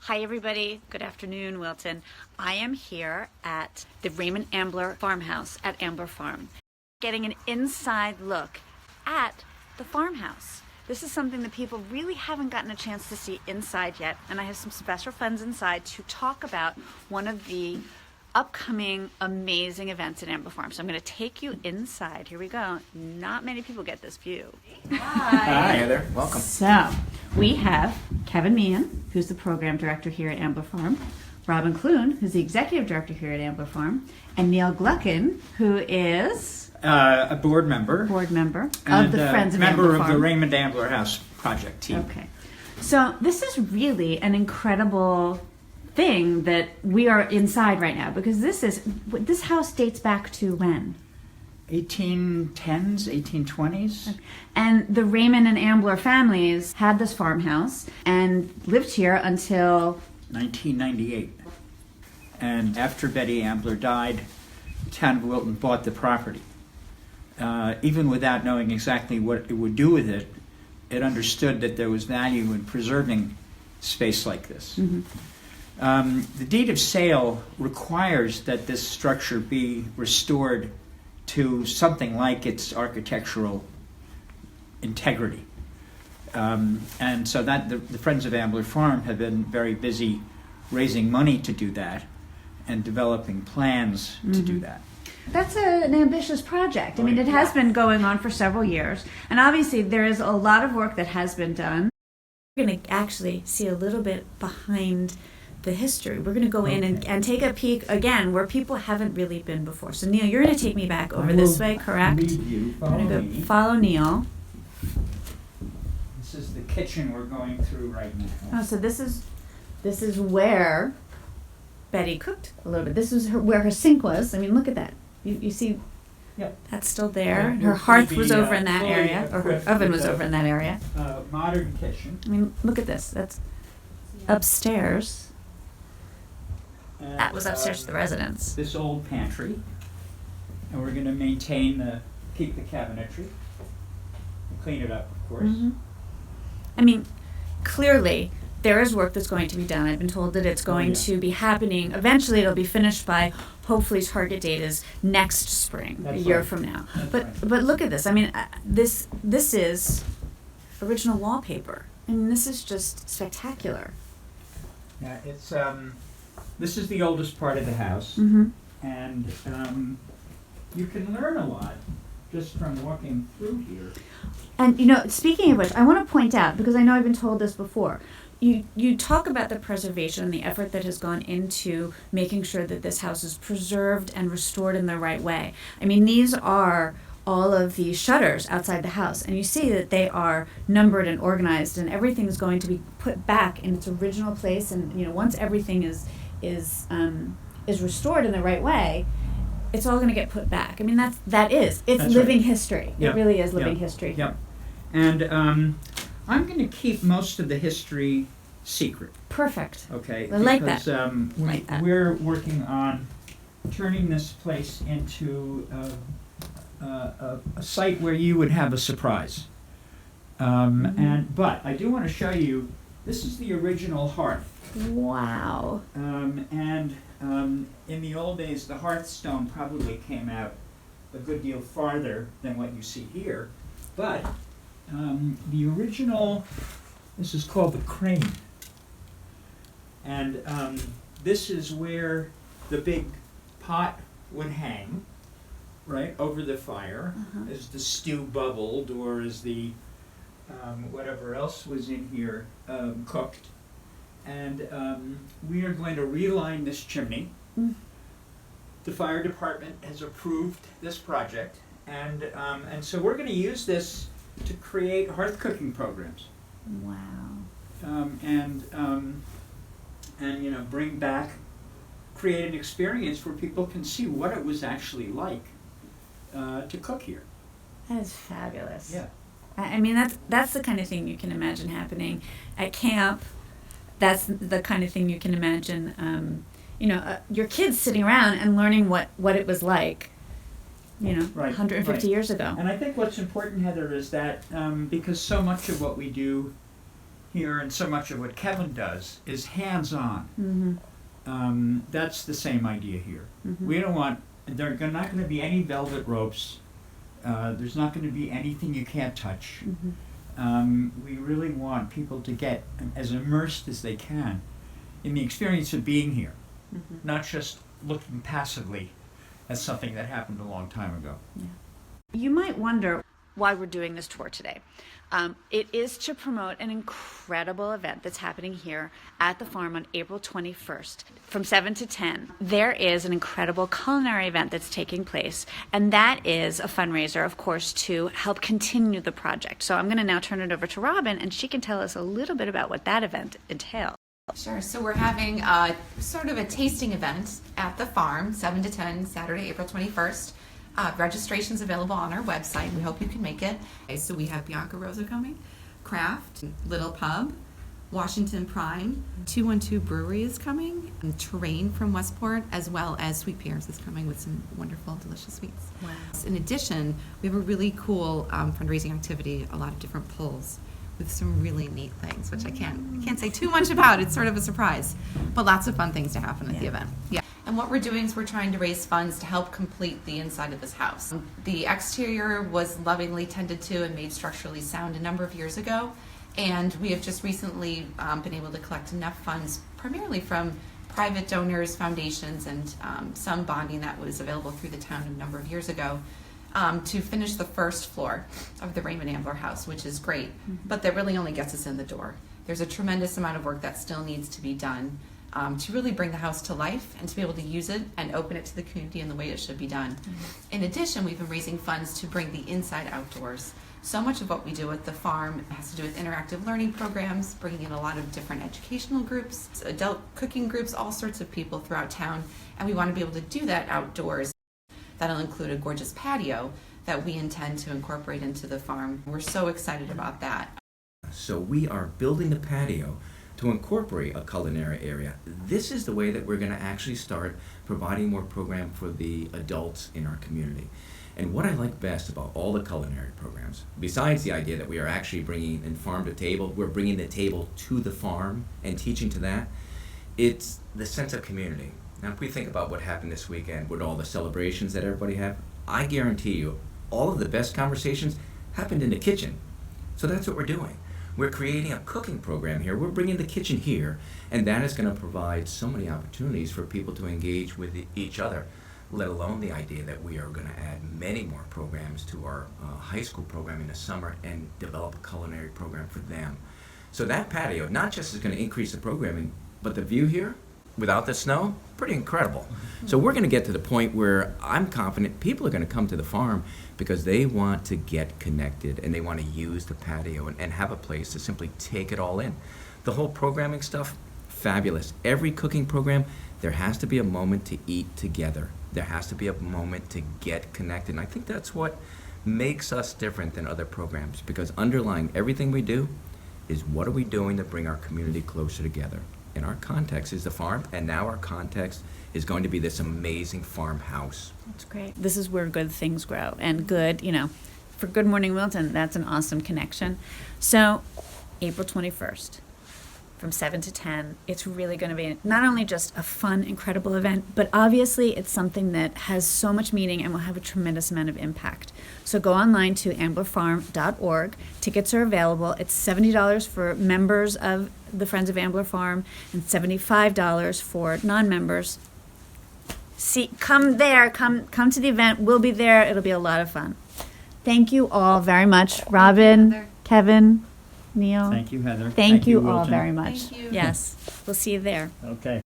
Hi everybody, good afternoon Wilton. I am here at the Raymond-Ambler Farmhouse at Ambler Farm, getting an inside look at the farmhouse. This is something that people really haven't gotten a chance to see inside yet, and I have some special friends inside to talk about one of the upcoming amazing events at Ambler Farm. So I'm going to take you inside. Here we go. Not many people get this view. Hi Heather, welcome. So we have Kevin Meehan, who's the program director here at Ambler Farm, Robin Clune, who's the executive director here at Ambler Farm, and Neil Gluckin, who is A board member of and the Friends of member Ambler of Farm. the Raymond-Ambler House project team. Okay. So this is really an incredible thing that we are inside right now, because this house dates back to when? 1810s, 1820s. And the Raymond and Ambler families had this farmhouse and lived here until 1998. And after Betty Ambler died, the town of Wilton bought the property. Even without knowing exactly what it would do with it, it understood that there was value in preserving space like this. Mm-hmm. The deed of sale requires that this structure be restored to something like its architectural integrity. And so that the Friends of Ambler Farm have been very busy raising money to do that and developing plans to do that. That's an ambitious project. I mean, it has been going on for several years, and obviously there is a lot of work that has been done. We're going to actually see a little bit behind the history. We're going to go in and take a peek again where people haven't really been before. So Neil, you're going to take me back over this way, correct? I'm going to go follow Neil. This is the kitchen we're going through right now. Oh, so this is where Betty cooked a little bit. This is where her sink was. I mean, look at that. You see, Yep. that's still there. Yeah, Her hearth you'll was be, over in that fully area, or her equipped oven with was a- over in that area. Modern kitchen. I mean, look at this. That's upstairs. And, That was upstairs to the residence. This old pantry. And we're going to keep the cabinetry. And clean it up, of course. Mm-hmm. I mean, clearly there is work that's going to be done. I've been told that it's going to be happening. Eventually, it'll be finished by, hopefully, target date is next spring, That's a year right. from now. That's But right. but look at this. I mean, this is original wallpaper. I mean, this is just spectacular. Yeah, it's this is the oldest part of the house, Mm-hmm. and you can learn a lot just from walking through here. And speaking of which, I want to point out, because I know I've been told this before, you talk about the preservation and the effort that has gone into making sure that this house is preserved and restored in the right way. I mean, these are all of the shutters outside the house, and you see that they are numbered and organized, and everything is going to be put back in its original place. And once everything is restored in the right way, it's all going to get put back. I mean, it's That's living right. history. Yep. It really is living Yep. history. Yep. And I'm going to keep most of the history secret. Perfect. Okay. I like because, that. Like that. We're working on turning this place into a site where you would have a surprise. But I do want to show you. This is the original hearth. Wow. In the old days, the hearthstone probably came out a good deal farther than what you see here. But the original, this is called the crane. And this is where the big pot would hang, right, over the fire, as the stew bubbled or as the whatever else was in here cooked. And we are going to reline this chimney. Mm. The fire department has approved this project, and so we're going to use this to create hearth cooking programs. Wow. And bring back, create an experience where people can see what it was actually like to cook here. That is fabulous. Yeah. I mean, that's the kind of thing you can imagine happening at camp. That's the kind of thing you can imagine, your kids sitting around and learning what it was like, Right, 150 right. years ago. And I think what's important, Heather, is that because so much of what we do here and so much of what Kevin does is hands-on. That's the same idea here. We don't want, there are not going to be any velvet ropes. There's not going to be anything you can't touch. We really want people to get as immersed as they can in the experience of being here, not just looking passively at something that happened a long time ago. You might wonder why we're doing this tour today. It is to promote an incredible event that's happening here at the farm on April 21st from 7 to 10. There is an incredible culinary event that's taking place, and that is a fundraiser, of course, to help continue the project. So I'm going to now turn it over to Robin, and she can tell us a little bit about what that event entails. Sure. So we're having sort of a tasting event at the farm, 7 to 10, Saturday, April 21st. Registration's available on our website. We hope you can make it. Okay, so we have Bianca Rosa coming, Craft, Little Pub, Washington Prime, 212 Brewery is coming, and Terrain from Westport, as well as Sweet Pears is coming with some wonderful, delicious sweets. Wow. In addition, we have a really cool fundraising activity, a lot of different polls with some really neat things, which I can't say too much about. It's sort of a surprise, but lots of fun things to happen at the event. Yeah. And what we're doing is we're trying to raise funds to help complete the inside of this house. The exterior was lovingly tended to and made structurally sound a number of years ago, and we have just recently been able to collect enough funds, primarily from private donors, foundations, and some bonding that was available through the town a number of years ago, to finish the first floor of the Raymond-Ambler house, which is great, but that really only gets us in the door. There's a tremendous amount of work that still needs to be done to really bring the house to life and to be able to use it and open it to the community in the way it should be done. In addition, we've been raising funds to bring the inside outdoors. So much of what we do at the farm has to do with interactive learning programs, bringing in a lot of different educational groups, adult cooking groups, all sorts of people throughout town, and we want to be able to do that outdoors. That'll include a gorgeous patio that we intend to incorporate into the farm. We're so excited about that. So we are building the patio to incorporate a culinary area. This is the way that we're going to actually start providing more program for the adults in our community. And what I like best about all the culinary programs, besides the idea that we are actually bringing in farm to table, we're bringing the table to the farm and teaching to that, it's the sense of community. Now, if we think about what happened this weekend with all the celebrations that everybody had, I guarantee you all of the best conversations happened in the kitchen. So that's what we're doing. We're creating a cooking program here. We're bringing the kitchen here, and that is going to provide so many opportunities for people to engage with each other, let alone the idea that we are going to add many more programs to our high school program in the summer and develop a culinary program for them. So that patio not just is going to increase the programming, but the view here, without the snow, pretty incredible. So we're going to get to the point where I'm confident people are going to come to the farm because they want to get connected and they want to use the patio and have a place to simply take it all in. The whole programming stuff, fabulous. Every cooking program, there has to be a moment to eat together. There has to be a moment to get connected. And I think that's what makes us different than other programs, because underlying everything we do is what are we doing to bring our community closer together. And our context is the farm, and now our context is going to be this amazing farmhouse. That's great. This is where good things grow, and good, for Good Morning Wilton, that's an awesome connection. So, April 21st, from 7 to 10, it's really going to be not only just a fun, incredible event, but obviously it's something that has so much meaning and will have a tremendous amount of impact. So go online to amblerfarm.org. Tickets are available. It's $70 for members of the Friends of Ambler Farm and $75 for non-members. Come there, come to the event. We'll be there. It'll be a lot of fun. Thank you all very much. Robin, Kevin, Neil. Thank you, Heather. Thank you all Wilton. very much. Thank you. Yes, we'll see you there. Okay.